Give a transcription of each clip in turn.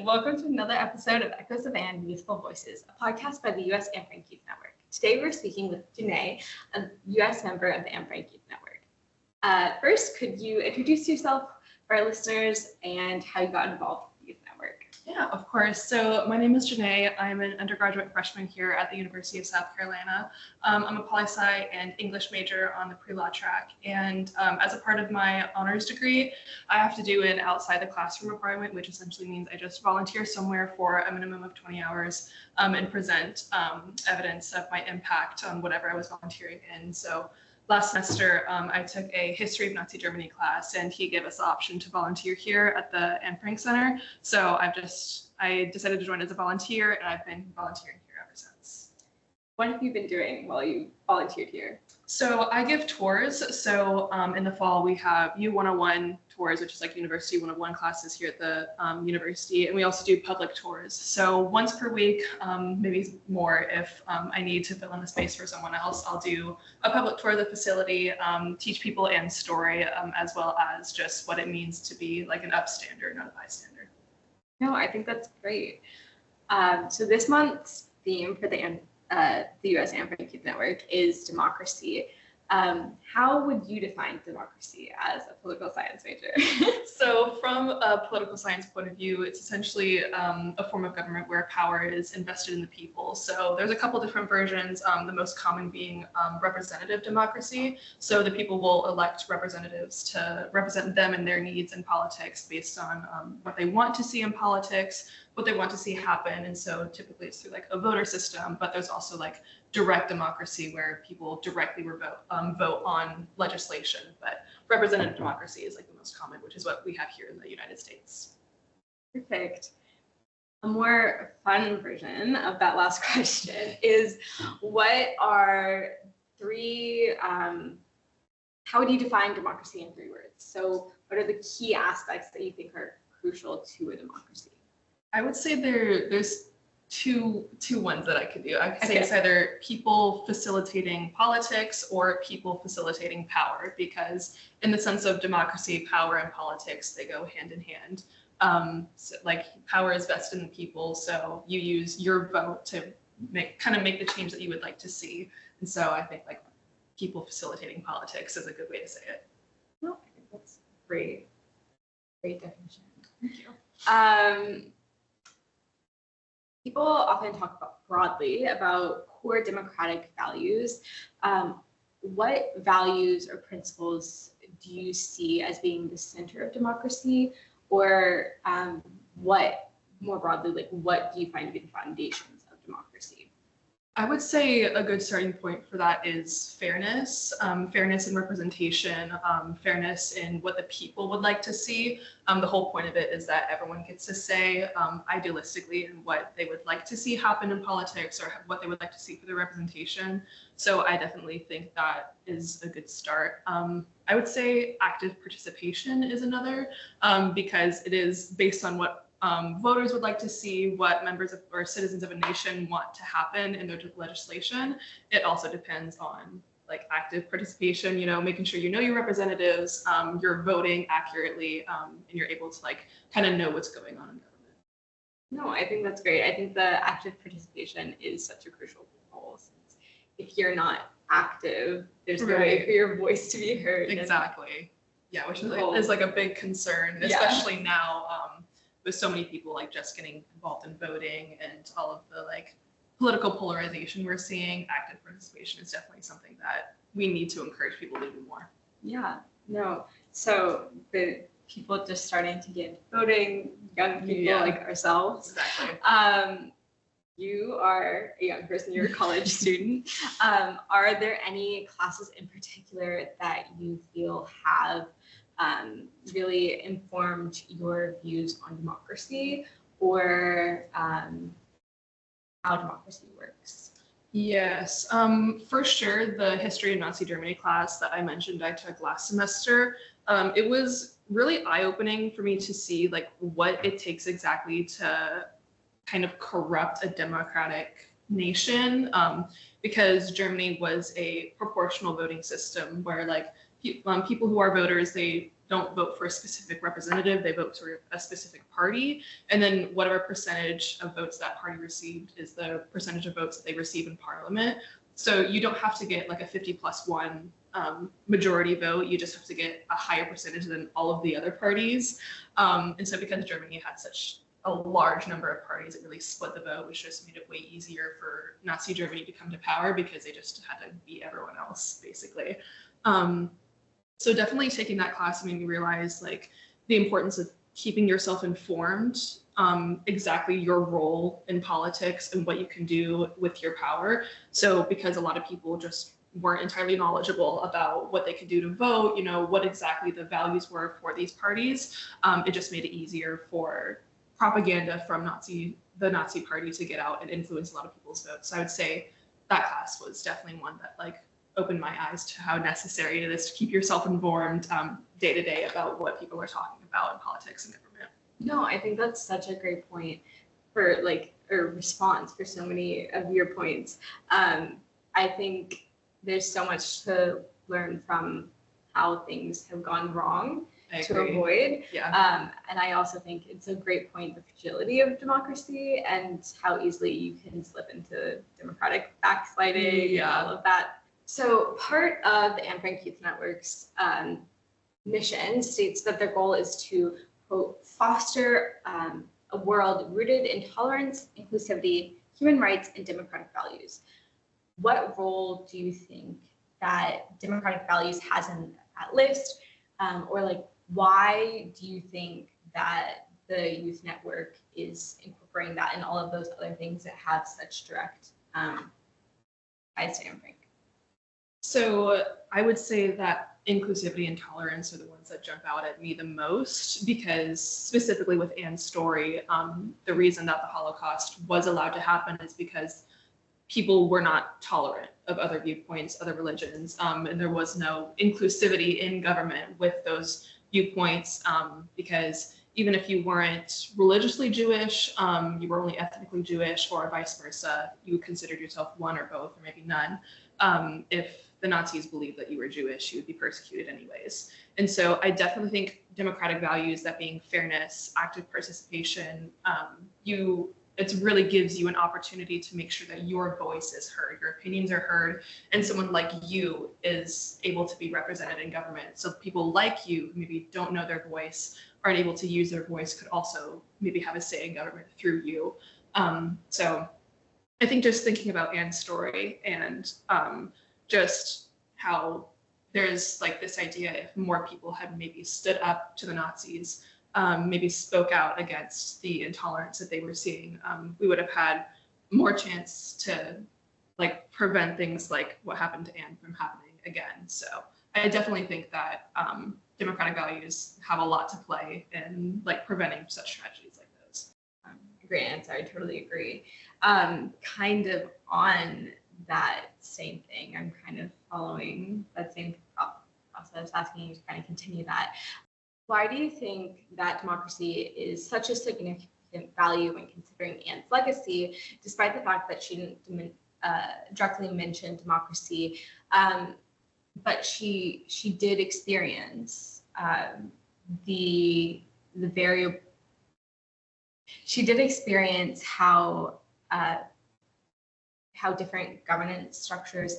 Welcome to another episode of Echoes of Anne, Youthful Voices, a podcast by the U.S. Anne Frank Youth Network. Today we're speaking with Janae, a U.S. member of the Anne Frank Youth Network. First, could you introduce yourself for our listeners and how you got involved with the Youth Network? Yeah, of course. So my name is Janae. I'm an undergraduate freshman here at the University of South Carolina. I'm a poli-sci and English major on the pre-law track. And as a part of my honors degree, I have to do an outside the classroom requirement, which essentially means I just volunteer somewhere for a minimum of 20 hours and present evidence of my impact on whatever I was volunteering in. So last semester, I took a history of Nazi Germany class, and he gave us the option to volunteer here at the Anne Frank Center. So I decided to join as a volunteer, and I've been volunteering here ever since. What have you been doing while you volunteered here? So I give tours. So in the fall, we have U101 tours, which is like University 101 classes here at the university. And we also do public tours. So once per week, maybe more if I need to fill in the space for someone else, I'll do a public tour of the facility, teach people Anne's story, as well as just what it means to be like an upstander, not a bystander. No, I think that's great. So this month's theme for the U.S. Anne Frank Youth Network is democracy. How would you define democracy as a political science major? So from a political science point of view, it's essentially a form of government where power is invested in the people. So there's a couple different versions, the most common being representative democracy. So the people will elect representatives to represent them and their needs in politics based on what they want to see in politics, what they want to see happen. And so typically it's through like a voter system, but there's also like direct democracy where people directly vote on legislation. But representative democracy is like the most common, which is what we have here in the United States. Perfect. A more fun version of that last question is, what are how would you define democracy in 3 words? So what are the key aspects that you think are crucial to a democracy? I would say there's two ones that I could do. I could say it's either people facilitating politics or people facilitating power, because in the sense of democracy, power and politics, they go hand in hand. So like power is vested in people, so you use your vote to make the change that you would like to see. And so I think like people facilitating politics is a good way to say it. Well, I think that's great definition. Thank you. People often talk broadly about core democratic values. What values or principles do you see as being the center of democracy, or what more broadly, like what do you find to be the foundations of democracy? I would say a good starting point for that is fairness, fairness in representation, fairness in what the people would like to see. The whole point of it is that everyone gets to say idealistically in what they would like to see happen in politics or what they would like to see for their representation. So I definitely think that is a good start. I would say active participation is another, because it is based on what voters would like to see, what members of or citizens of a nation want to happen in their legislation. It also depends on like active participation, making sure you know your representatives, you're voting accurately, and you're able to like kind of know what's going on in government. No, I think that's great. I think the active participation is such a crucial role, since if you're not active, there's no way for your voice to be heard. Exactly. Yeah, which is like a big concern, especially now. With so many people like just getting involved in voting and all of the like political polarization we're seeing, active participation is definitely something that we need to encourage people to do more. Yeah, no. So the people just starting to get into voting, young people like ourselves. Exactly. You are a young person, you're a college student. Are there any classes in particular that you feel have really informed your views on democracy, or how democracy works? Yes, for sure. The history of Nazi Germany class that I mentioned I took last semester, it was really eye-opening for me to see like what it takes exactly to kind of corrupt a democratic nation, because Germany was a proportional voting system where like people who are voters, they don't vote for a specific representative, they vote for a specific party. And then whatever percentage of votes that party received is the percentage of votes that they receive in parliament. So you don't have to get like a 50+1 majority vote. You just have to get a higher percentage than all of the other parties. And so because Germany had such a large number of parties, it really split the vote, which just made it way easier for Nazi Germany to come to power because they just had to beat everyone else, basically. So definitely taking that class made me realize like the importance of keeping yourself informed, exactly your role in politics and what you can do with your power. So because a lot of people just weren't entirely knowledgeable about what they could do to vote, what exactly the values were for these parties, it just made it easier for propaganda from the Nazi party to get out and influence a lot of people's votes. So I would say that class was definitely one that like opened my eyes to how necessary it is to keep yourself informed day to day about what people are talking about in politics and government. No, I think that's such a great point for like a response for so many of your points. I think there's so much to learn from how things have gone wrong to avoid. Yeah. And I also think it's a great point, the fragility of democracy and how easily you can slip into democratic backsliding and all of that. So part of the Anne Frank Youth Network's mission states that their goal is to, quote, foster a world rooted in tolerance, inclusivity, human rights, and democratic values. What role do you think that democratic values has in that list? Or like, why do you think that the youth network is incorporating that and all of those other things that have such direct ties to Anne Frank? So I would say that inclusivity and tolerance are the ones that jump out at me the most, because specifically with Anne's story, the reason that the Holocaust was allowed to happen is because people were not tolerant of other viewpoints, other religions, and there was no inclusivity in government with those viewpoints, because even if you weren't religiously Jewish, you were only ethnically Jewish, or vice versa, you considered yourself one or both, or maybe none. If the Nazis believed that you were Jewish, you would be persecuted anyways. And so I definitely think democratic values, that being fairness, active participation, it really gives you an opportunity to make sure that your voice is heard, your opinions are heard, and someone like you is able to be represented in government. So people like you who maybe don't know their voice, aren't able to use their voice, could also maybe have a say in government through you. So I think just thinking about Anne's story and just how there's like this idea, if more people had maybe stood up to the Nazis, maybe spoke out against the intolerance that they were seeing, we would have had more chance to like prevent things like what happened to Anne from happening again. So I definitely think that democratic values have a lot to play in like preventing such tragedies like those. Great answer. I totally agree. Kind of on that same thing, I'm kind of following that same process, asking you to kind of continue that. Why do you think that democracy is such a significant value when considering Anne's legacy, despite the fact that she didn't directly mention democracy, but she did experience she did experience how different governance structures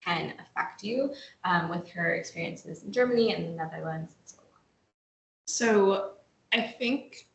can affect you with her experiences in Germany and the Netherlands and so on. So I think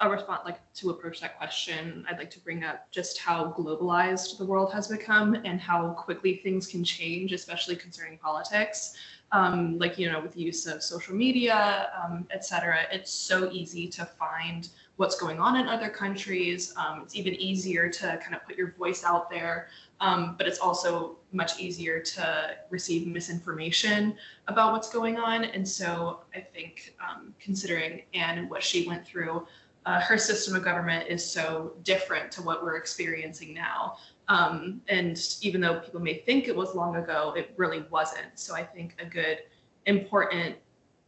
a response, like to approach that question, I'd like to bring up just how globalized the world has become and how quickly things can change, especially concerning politics. Like, with the use of social media, et cetera, it's so easy to find what's going on in other countries. It's even easier to kind of put your voice out there, but it's also much easier to receive misinformation about what's going on. And so I think considering Anne and what she went through, her system of government is so different to what we're experiencing now. And even though people may think it was long ago, it really wasn't. So I think a good, important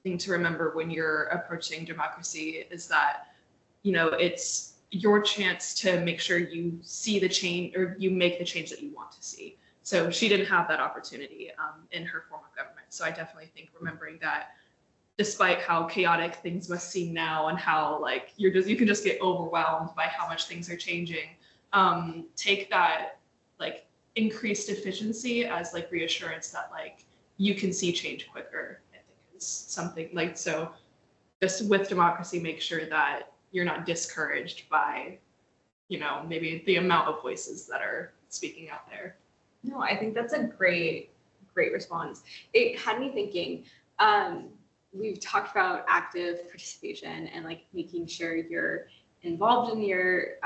thing to remember when you're approaching democracy is that, it's your chance to make sure you see the change, or you make the change that you want to see. So she didn't have that opportunity in her form of government. So I definitely think remembering that despite how chaotic things must seem now and how like you can just get overwhelmed by how much things are changing, take that like increased efficiency as like reassurance that like you can see change quicker, I think is something like, so just with democracy, make sure that you're not discouraged by, you know, maybe the amount of voices that are speaking out there. No, I think that's a great response. It had me thinking, we've talked about active participation and like making sure you're involved in your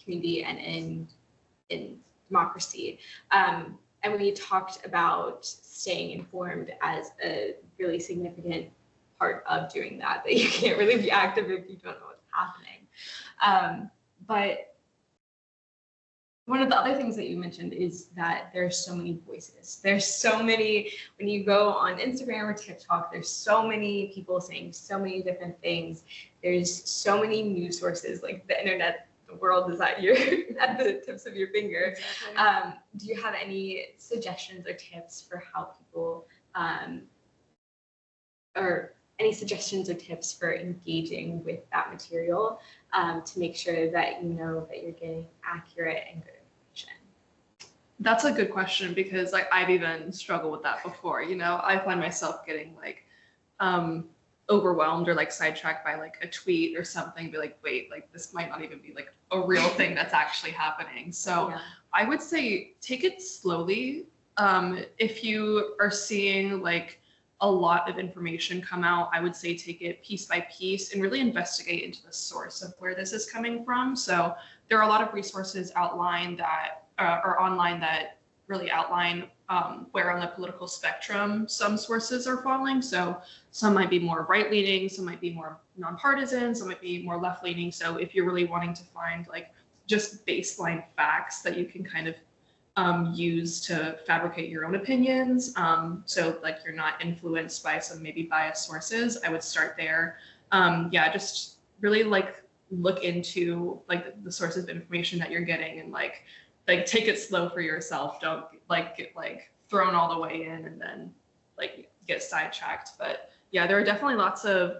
community and in democracy. And we talked about staying informed as a really significant part of doing that you can't really be active if you don't know what's happening. But one of the other things that you mentioned is that there's so many voices. There's so many, when you go on Instagram or TikTok, there's so many people saying so many different things. There's so many news sources, like the internet, the world is at the tips of your finger. Exactly. Do you have any suggestions or tips for how people, or any suggestions or tips for engaging with that material to make sure that you know that you're getting accurate and good information? That's a good question, because like I've even struggled with that before. You know, I find myself getting like overwhelmed or like sidetracked by like a tweet or something, be like, wait, like this might not even be like a real thing that's actually happening. So yeah. I would say take it slowly. If you are seeing like a lot of information come out, I would say take it piece by piece and really investigate into the source of where this is coming from. So there are a lot of resources outlined that are online that really outline where on the political spectrum some sources are falling. So some might be more right-leaning, some might be more nonpartisan, some might be more left-leaning. So if you're really wanting to find like just baseline facts that you can kind of use to fabricate your own opinions, so like you're not influenced by some maybe biased sources, I would start there. Yeah, just really like look into like the sources of information that you're getting, and like take it slow for yourself. Don't like get like thrown all the way in and then like get sidetracked. But yeah, there are definitely lots of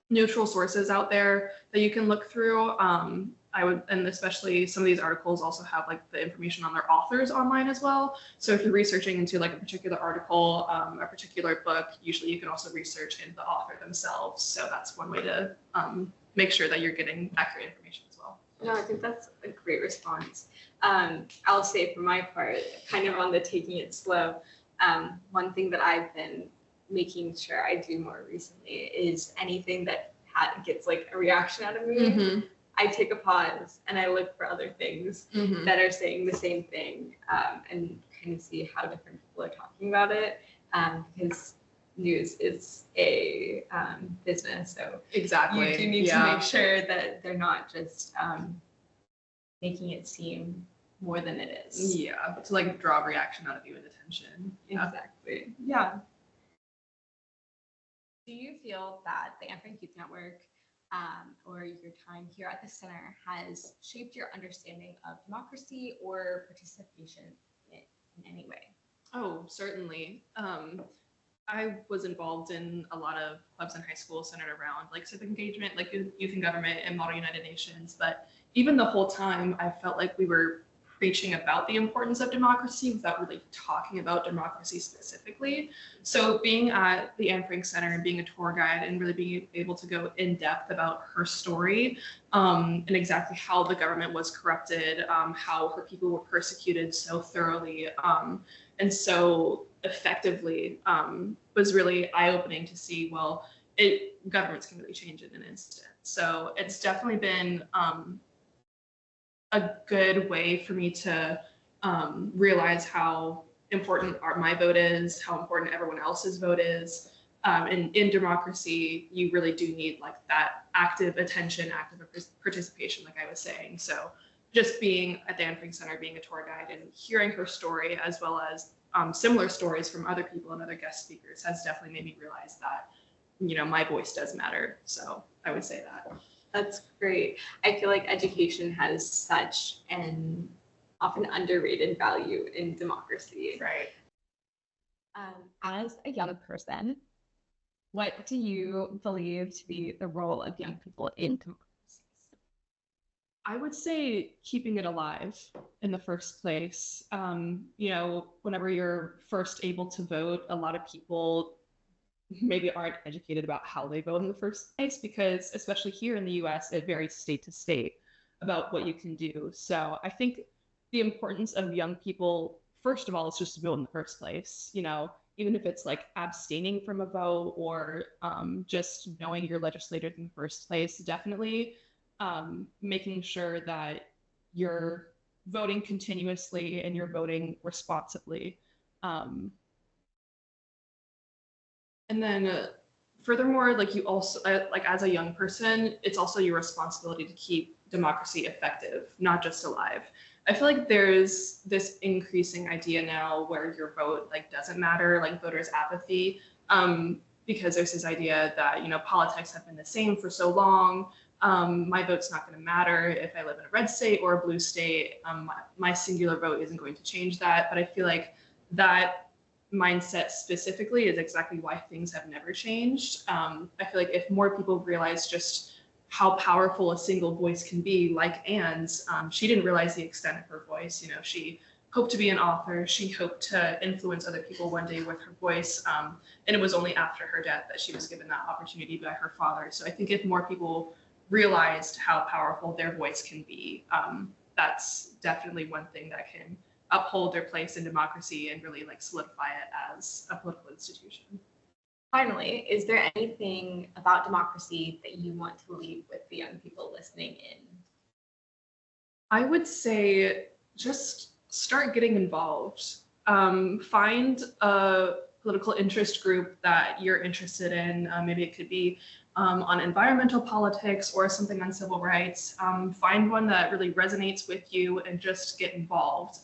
neutral sources out there that you can look through. I would, and especially some of these articles also have like the information on their authors online as well. So if you're researching into like a particular article, a particular book, usually you can also research into the author themselves. So that's one way to make sure that you're getting accurate information as well. No, I think that's a great response. I'll say for my part, kind of on the taking it slow, one thing that I've been making sure I do more recently is anything that gets like a reaction out of me, mm-hmm. I take a pause and I look for other things mm-hmm. that are saying the same thing, and kind of see how different people are talking about it, because news is a business, so exactly you do need to make sure that they're not just making it seem more than it is. Yeah, to like draw reaction out of you and attention. Exactly. Yeah. Do you feel that the Anne Frank Youth Network or your time here at the center has shaped your understanding of democracy or participation in any way? Oh, certainly. I was involved in a lot of clubs in high school centered around like civic engagement, like youth in government and Model United Nations. But even the whole time, I felt like we were preaching about the importance of democracy without really talking about democracy specifically. So being at the Anne Frank Center and being a tour guide and really being able to go in depth about her story, and exactly how the government was corrupted, how her people were persecuted so thoroughly and so effectively, was really eye-opening to see, well, governments can really change in an instant. So it's definitely been a good way for me to realize how important my vote is, how important everyone else's vote is. And in democracy, you really do need like that active attention, active participation, like I was saying. So just being at the Anne Frank Center, being a tour guide and hearing her story, as well as similar stories from other people and other guest speakers, has definitely made me realize that, you know, my voice does matter. So I would say that. That's great. I feel like education has such an often underrated value in democracy. Right. As a young person, What do you believe to be the role of young people in democracy? I would say keeping it alive in the first place. Whenever you're first able to vote, a lot of people maybe aren't educated about how they vote in the first place because, especially here in the US, it varies state to state about what you can do. So I think the importance of young people, first of all, is just to vote in the first place. Even if it's like abstaining from a vote or just knowing your legislators in the first place, definitely making sure that you're voting continuously and you're voting responsibly. And then furthermore, like you also, like as a young person, it's also your responsibility to keep democracy effective, not just alive. I feel like there's this increasing idea now where your vote like doesn't matter, like voters' apathy, because there's this idea that, politics have been the same for so long. My vote's not going to matter if I live in a red state or a blue state. My singular vote isn't going to change that. But I feel like that mindset specifically is exactly why things have never changed. I feel like if more people realize just how powerful a single voice can be, like Anne's, she didn't realize the extent of her voice. She hoped to be an author. She hoped to influence other people one day with her voice. And it was only after her death that she was given that opportunity by her father. So I think if more people realized how powerful their voice can be, that's definitely one thing that can uphold their place in democracy and really like solidify it as a political institution. Finally, is there anything about democracy that you want to leave with the young people listening in? I would say just start getting involved. Find a political interest group that you're interested in. Maybe it could be on environmental politics or something on civil rights. Find one that really resonates with you and just get involved.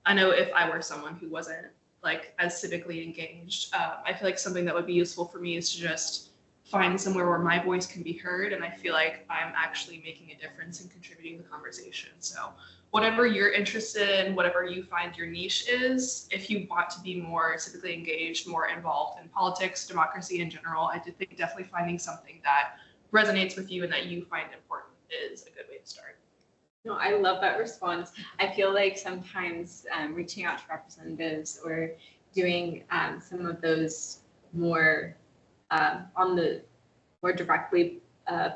I know if I were someone who wasn't like as civically engaged, I feel like something that would be useful for me is to just find somewhere where my voice can be heard and I feel like I'm actually making a difference and contributing to the conversation. So whatever you're interested in, whatever you find your niche is, if you want to be more civically engaged, more involved in politics, democracy in general, I do think definitely finding something that resonates with you and that you find important is a good way to start. No, I love that response. I feel like sometimes reaching out to representatives or doing some of those more on the more directly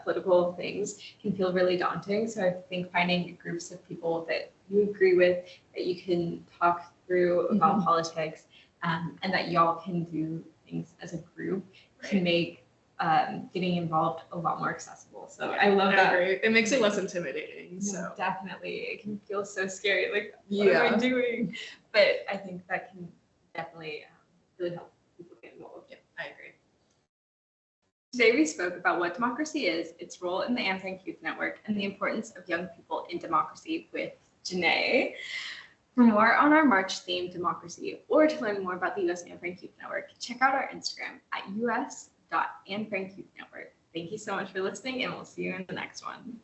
political things can feel really daunting. So I think finding groups of people that you agree with, that you can talk through about politics, and that y'all can do things as a group can make getting involved a lot more accessible. So I love that. It makes it less intimidating. So definitely, it can feel so scary. Like, what am I doing? But I think that can definitely really help people get involved. Yeah, I agree. Today we spoke about what democracy is, its role in the Anne Frank Youth Network, and the importance of young people in democracy with Janae. For more on our March-themed democracy, or to learn more about the US Anne Frank Youth Network, check out our Instagram at us.AnneFrankYouthNetwork. Thank you so much for listening, and we'll see you in the next one.